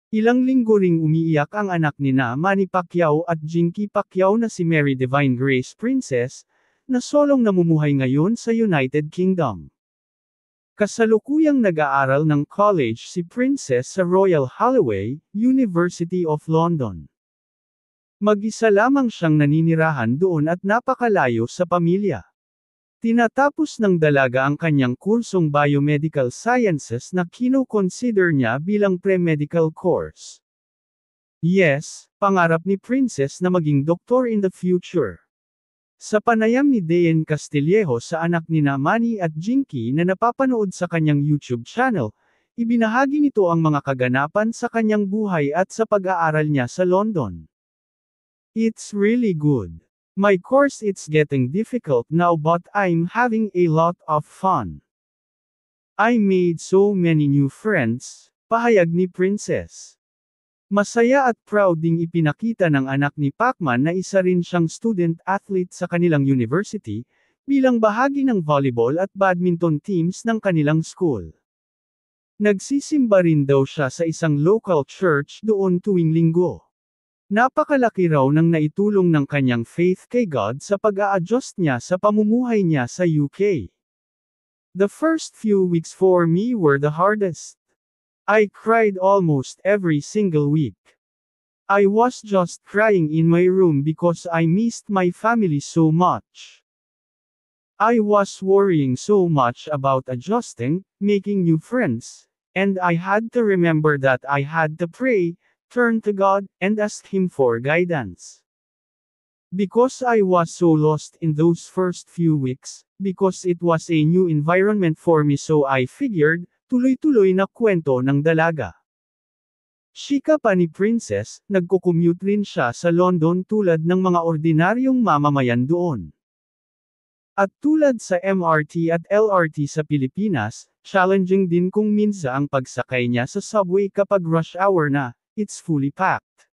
Ilang linggo ring umiiyak ang anak nina Manny Pacquiao at Jinky Pacquiao na si Mary Divine Grace Princess, na solong namumuhay ngayon sa United Kingdom. Kasalukuyang nag-aaral ng college si Princess sa Royal Holloway, University of London. Mag-isa lamang siyang naninirahan doon at napakalayo sa pamilya. Tinatapos ng dalaga ang kanyang kursong Biomedical Sciences na kino-consider niya bilang pre-medical course. Yes, pangarap ni Princess na maging doktor in the future. Sa panayam ni Dayan Castillejo sa anak nina Manny at Jinky na napapanood sa kanyang YouTube channel, ibinahagi nito ang mga kaganapan sa kanyang buhay at sa pag-aaral niya sa London. It's really good. My course it's getting difficult now but I'm having a lot of fun. I made so many new friends, pahayag ni Princess. Masaya at proud ding ipinakita ng anak ni Pacman na isa rin siyang student athlete sa kanilang university, bilang bahagi ng volleyball at badminton teams ng kanilang school. Nagsisimba rin daw siya sa isang local church doon tuwing linggo. Napakalaki raw ng naitulong ng kanyang faith kay God sa pag-a-adjust niya sa pamumuhay niya sa UK. The first few weeks for me were the hardest. I cried almost every single week. I was just crying in my room because I missed my family so much. I was worrying so much about adjusting, making new friends, and I had to remember that I had to pray, turn to God, and ask Him for guidance. Because I was so lost in those first few weeks, because it was a new environment for me so I figured, tuloy-tuloy na kwento ng dalaga. Chika pa ni Princess, nagko-commute rin siya sa London tulad ng mga ordinaryong mamamayan doon. At tulad sa MRT at LRT sa Pilipinas, challenging din kung minsan ang pagsakay niya sa subway kapag rush hour na. It's fully packed.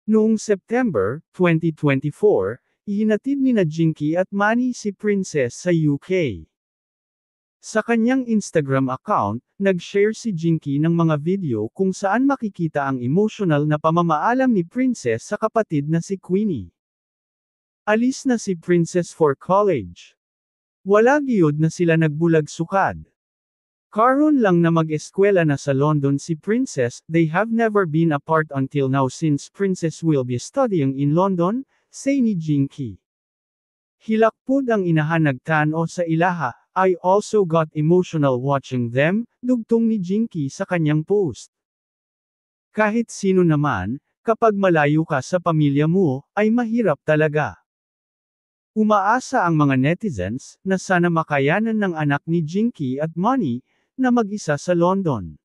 Noong September 2024, ihinatid ni Jinky at Manny si Princess sa UK. Sa kanyang Instagram account, nag-share si Jinky ng mga video kung saan makikita ang emotional na pamamaalam ni Princess sa kapatid na si Queenie. Alis na si Princess for college. Wala giyod na sila nagbulag-sukad. Karon lang na mag-eskwela na sa London si Princess, they have never been apart until now since Princess will be studying in London, say ni Jinky. Hilakpod ang inahan nagtano sa ilaha, I also got emotional watching them, dugtong ni Jinky sa kanyang post. Kahit sino naman, kapag malayo ka sa pamilya mo, ay mahirap talaga. Umaasa ang mga netizens, na sana makayanan ng anak ni Jinky at Manny, na mag-isa sa London.